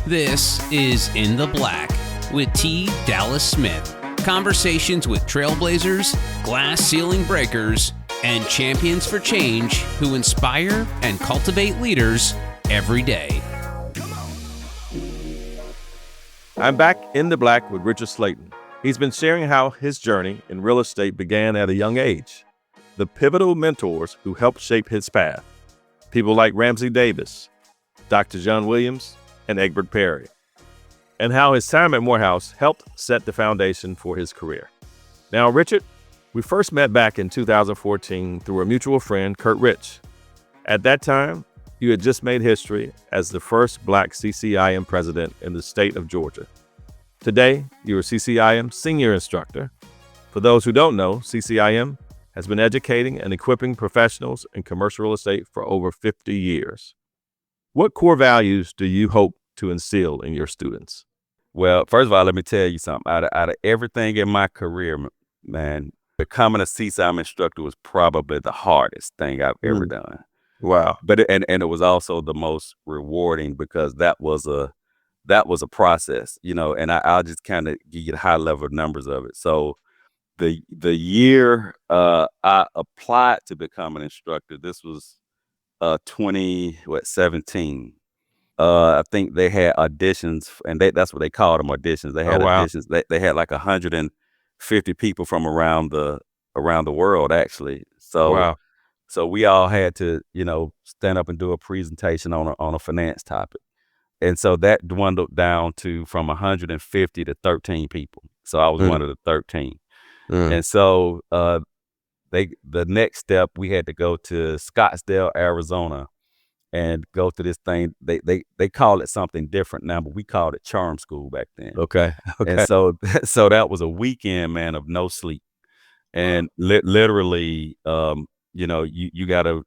This is In the Black with T. Dallas Smith. Conversations with trailblazers, glass ceiling breakers, and champions for change who inspire and cultivate leaders every day. I'm back in the black with Richard Slaton. He's been sharing how his journey in real estate began at a young age, the pivotal mentors who helped shape his path, people like Ramsey Davis, Dr. John Williams, and Egbert Perry, and how his time at Morehouse helped set the foundation for his career. Now, Richard, we first met back in 2014 through a mutual friend, Kurt Rich. At that time, you had just made history as the first Black CCIM president in the state of Georgia. Today, you're a CCIM Senior Instructor. For those who don't know, CCIM has been educating and equipping professionals in commercial real estate for over 50 years. What core values do you hope to instill in your students? Well, first of all, let me tell you something. Out of everything in my career, man, becoming a CCIM instructor was probably the hardest thing I've ever done. Wow. But it was also the most rewarding because that was a process, and I'll just kind of give you the high level numbers of it. So the year I applied to become an instructor, this was 2017. I think they had auditions, and that's what they called them, auditions. They had auditions. They had like 150 people from around the world, actually. So So we all had to, stand up and do a presentation on a finance topic. And so that dwindled down to from 150 to 13 people. So I was one of the 13. And so the next step, we had to go to Scottsdale, Arizona, and go to this thing. They call it something different now, but we called it Charm School back then. Okay. And so that was a weekend, man, of no sleep. And literally, you got to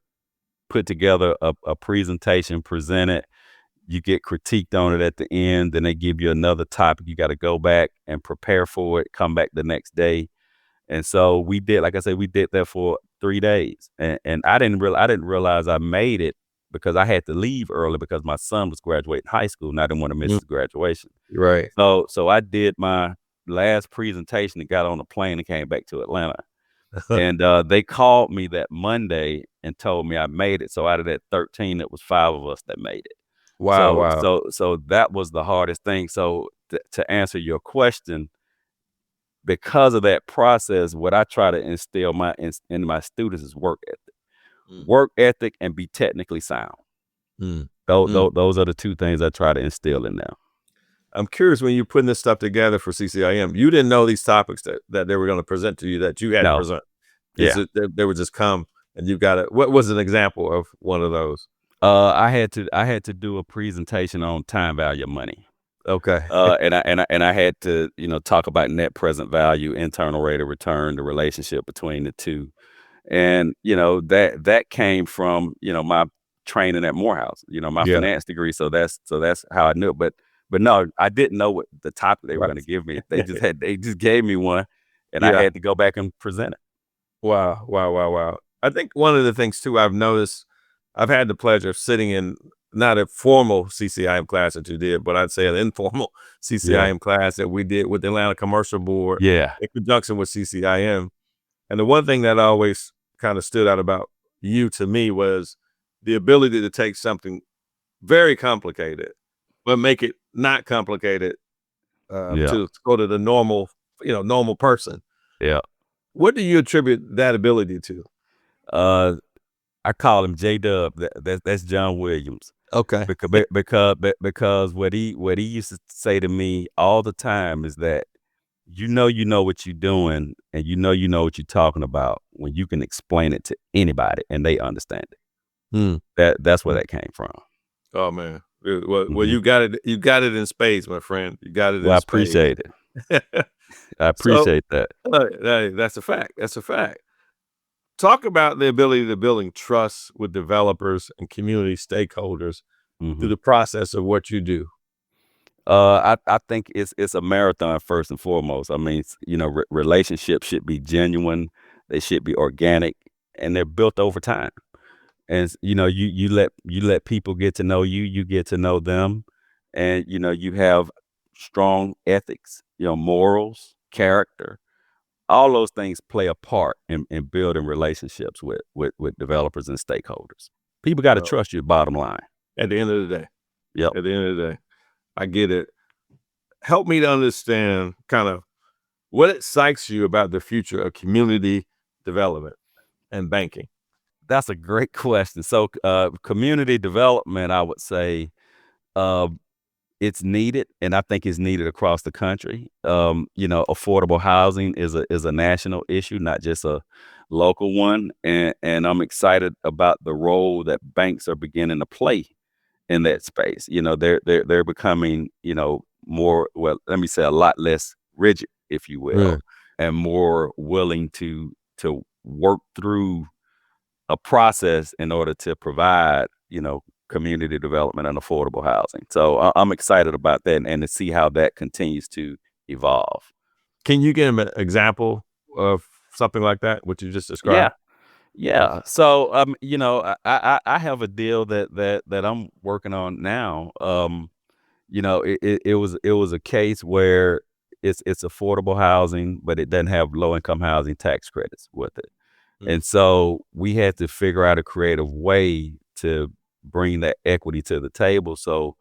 put together a presentation, present it. You get critiqued on it at the end. Then they give you another topic. You got to go back and prepare for it, come back the next day. And so we did, like I said, we did that for 3 days. And I didn't realize I made it because I had to leave early because my son was graduating high school and I didn't want to miss his graduation. Right. So I did my last presentation and got on a plane and came back to Atlanta. And they called me that Monday and told me I made it. So out of that 13, it was 5 of us that made it. Wow. So that was the hardest thing. So to answer your question, because of that process, what I try to instill in my students is work ethic. Work ethic and be technically sound. Those are the two things I try to instill in them. I'm curious, when you're putting this stuff together for CCIM, you didn't know these topics that they were going to present to you that you had to present. Yeah. They would just come and you've got to, what was an example of one of those? I had to do a presentation on time value of money. Okay. And I had to, talk about net present value, internal rate of return, the relationship between the two. And, that came from, my training at Morehouse, my finance degree. So that's how I knew it. But no, I didn't know what the topic they were going to give me. They just gave me one and I had to go back and present it. Wow. I think one of the things too, I've noticed, I've had the pleasure of sitting in not a formal CCIM class that you did, but I'd say an informal CCIM class that we did with the Atlanta Commercial Board in conjunction with CCIM. And the one thing that always kind of stood out about you to me was the ability to take something very complicated, but make it not complicated to go to the normal person. Yeah. What do you attribute that ability to? I call him J-Dub. That's John Williams. Okay. Because what he used to say to me all the time is that you know what you're doing and you know what you're talking about when you can explain it to anybody and they understand it. That's where that came from. Oh man. Well, you got it in spades, my friend. You got it in spades. I appreciate it. I appreciate that. That's a fact. That's a fact. Talk about the ability to building trust with developers and community stakeholders through the process of what you do. I think it's a marathon first and foremost. I mean, relationships should be genuine. They should be organic, and they're built over time. And you let people get to know you. You get to know them, and you have strong ethics, morals, character. All those things play a part in building relationships with developers and stakeholders. People got to trust you, bottom line. At the end of the day. Yep. At the end of the day. I get it. Help me to understand kind of what excites you about the future of community development and banking. That's a great question. So community development, I would say, it's needed, and I think it's needed across the country. Affordable housing is a national issue, not just a local one. And I'm excited about the role that banks are beginning to play in that space. They're becoming, more, well, let me say, a lot less rigid, if you will, and more willing to work through a process in order to provide, community development and affordable housing. So I'm excited about that and to see how that continues to evolve. Can you give an example of something like that, what you just described? Yeah. So, I have a deal that I'm working on now. It was a case where it's affordable housing, but it doesn't have low income housing tax credits with it. And so we had to figure out a creative way to bring that equity to the table. So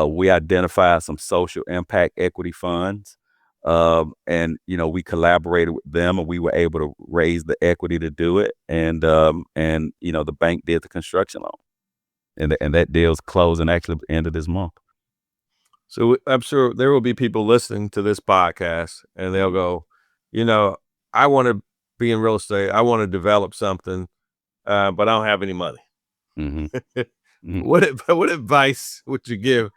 we identified some social impact equity funds, and we collaborated with them, and we were able to raise the equity to do it. And the bank did the construction loan, and that deal's closing actually at the end of this month. So I'm sure there will be people listening to this podcast, and they'll go, I want to be in real estate. I want to develop something, but I don't have any money. What advice would you give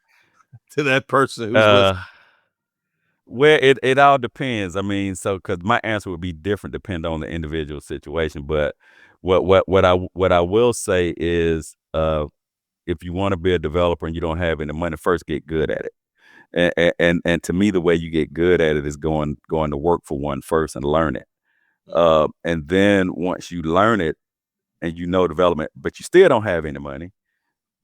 to that person who's listening? Well, it all depends. I mean, because my answer would be different depending on the individual situation. But what I will say is, if you want to be a developer and you don't have any money, first get good at it. And to me, the way you get good at it is going to work for one first and learn it. And then once you learn it and development, but you still don't have any money,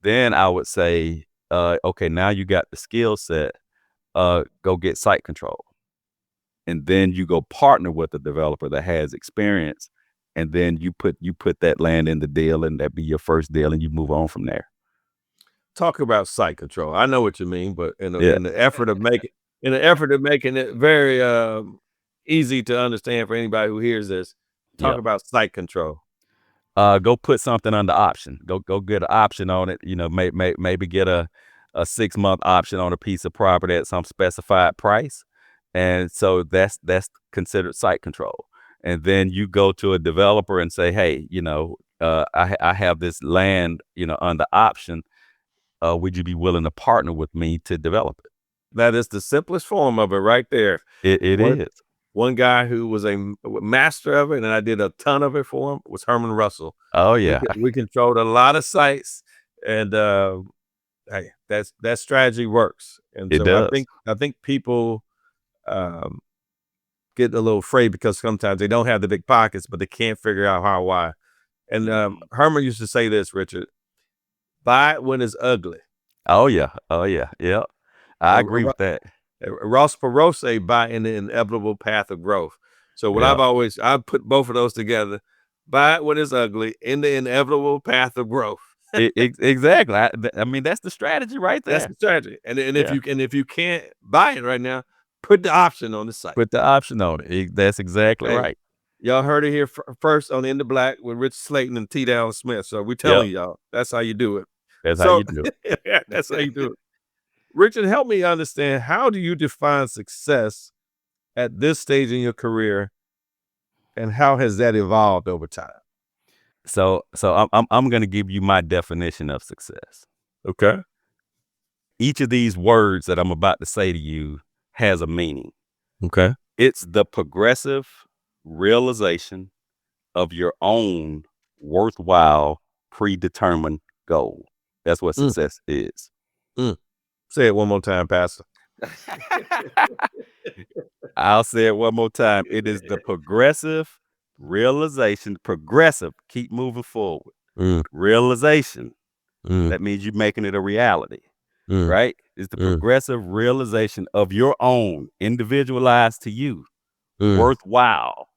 then I would say, okay, now you got the skill set, go get site control. And then you go partner with a developer that has experience, and then you put that land in the deal, and that be your first deal, and you move on from there. Talk about site control. I know what you mean, but in the effort of making it very easy to understand for anybody who hears this, talk about site control. Go put something under option. Go get an option on it. Maybe get a 6-month option on a piece of property at some specified price, and so that's considered site control. And then you go to a developer and say, hey, I have this land, under option. Would you be willing to partner with me to develop it? That is the simplest form of it right there. It is. One guy who was a master of it, and I did a ton of it for him, was Herman Russell. Oh, yeah. We controlled a lot of sites, and hey, that strategy works. And it does. I think people get a little afraid because sometimes they don't have the big pockets, but they can't figure out how or why. And Herman used to say this, Richard, buy it when it's ugly. Oh, yeah. Yeah. I agree with that. Ross Perot say buy in the inevitable path of growth. So what I've put both of those together. Buy it when it's ugly, in the inevitable path of growth. Exactly. I mean, that's the strategy right there. That's the strategy. And if you can't buy it right now, put the option on the site. Put the option on it. That's exactly right. Y'all heard it here first on In the Black with Rich Slaton and T. Dallas Smith. So we're telling y'all, that's how you do it. That's how you do it. That's how you do it. Richard, help me understand, how do you define success at this stage in your career, and how has that evolved over time? So I'm going to give you my definition of success. Okay. Each of these words that I'm about to say to you has a meaning. Okay. It's the progressive realization of your own worthwhile, predetermined goal. That's what success is. Say it one more time, Pastor. I'll say it one more time. It is the progressive realization. Progressive, keep moving forward. Realization. That means you're making it a reality right? It's the progressive realization of your own, individualized to you, worthwhile,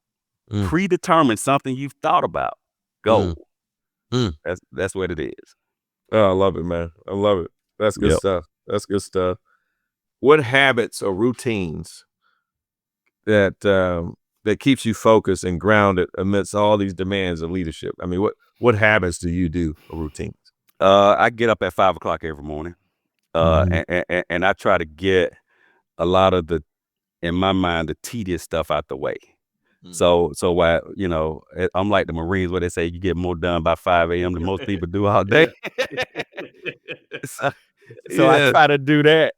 predetermined, something you've thought about. Goal. That's what it is. Oh, I love it, man. I love it. That's good stuff. That's good stuff. What habits or routines that keeps you focused and grounded amidst all these demands of leadership? I mean, what habits do you do or routines? I get up at 5 o'clock every morning, and I try to get a lot of in my mind, the tedious stuff out the way. So why, I'm like the Marines where they say you get more done by 5 a.m. than most people do all day. So I try to do that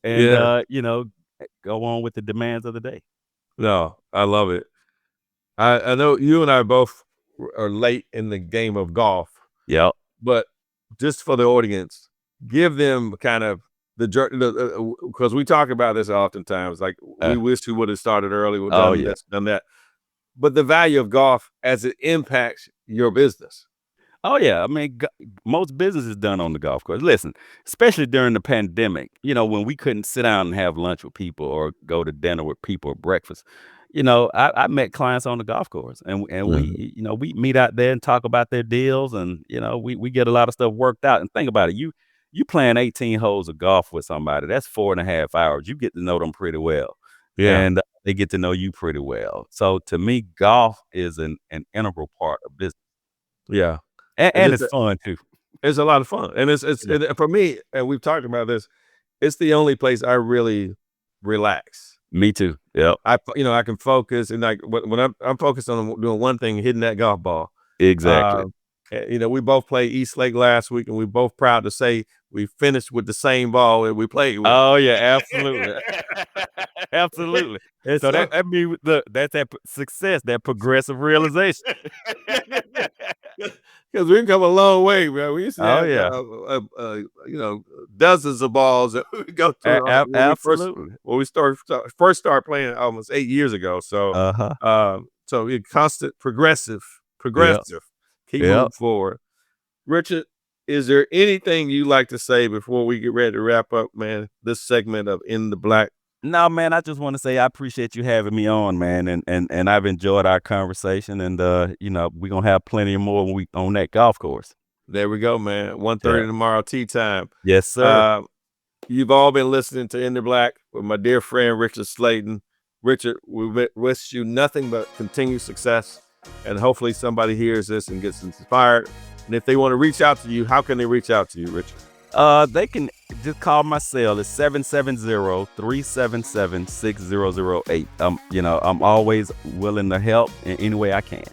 and, go on with the demands of the day. No, I love it. I know you and I both are late in the game of golf. Yep. But just for the audience, give them kind of the journey, because we talk about this oftentimes. Like we wish we would have started early. We've done that. But the value of golf as it impacts your business. Oh, yeah. I mean, most business is done on the golf course. Listen, especially during the pandemic, when we couldn't sit down and have lunch with people or go to dinner with people or breakfast, I met clients on the golf course and we meet out there and talk about their deals and, we get a lot of stuff worked out. And think about it. You playing 18 holes of golf with somebody, that's 4.5 hours. You get to know them pretty well. Yeah. And they get to know you pretty well. So to me, golf is an integral part of business. Yeah. And it's fun too. It's a lot of fun. And it's for me, and we've talked about this, it's the only place I really relax. Me too. Yeah. I can focus, and like when I'm focused on doing one thing, hitting that golf ball. Exactly. We both played East Lake last week, and we're both proud to say we finished with the same ball that we played with. Oh yeah, absolutely. Absolutely. So that means that's that success, that progressive realization. Because we come a long way, man. We used to have, dozens of balls that we go through. Absolutely. When we first started playing almost 8 years ago. So, so it's constant, progressive. Keep moving forward. Richard, is there anything you like to say before we get ready to wrap up, man, this segment of In the Black? No, man, I just want to say I appreciate you having me on, man, and I've enjoyed our conversation, and we're gonna have plenty more when we on that golf course. There we go, man. 1:30 tomorrow, tea time. Yes, sir. You've all been listening to In the Black with my dear friend Richard Slaton. Richard, we wish you nothing but continued success, and hopefully somebody hears this and gets inspired. And if they want to reach out to you, how can they reach out to you, Richard? They can just call my cell. It's 770-377-6008. I'm always willing to help in any way I can.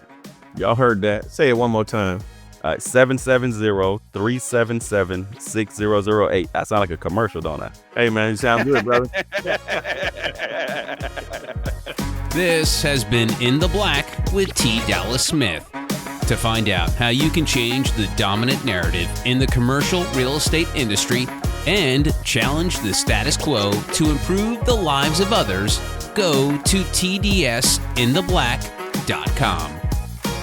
Y'all heard that. Say it one more time. 770-377-6008. I sound like a commercial, don't I? Hey, man, you sound good, brother. This has been In the Black with T. Dallas Smith. To find out how you can change the dominant narrative in the commercial real estate industry and challenge the status quo to improve the lives of others, go to tdsintheblack.com.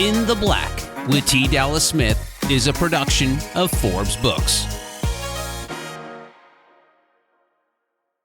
In the Black with T. Dallas Smith is a production of Forbes Books.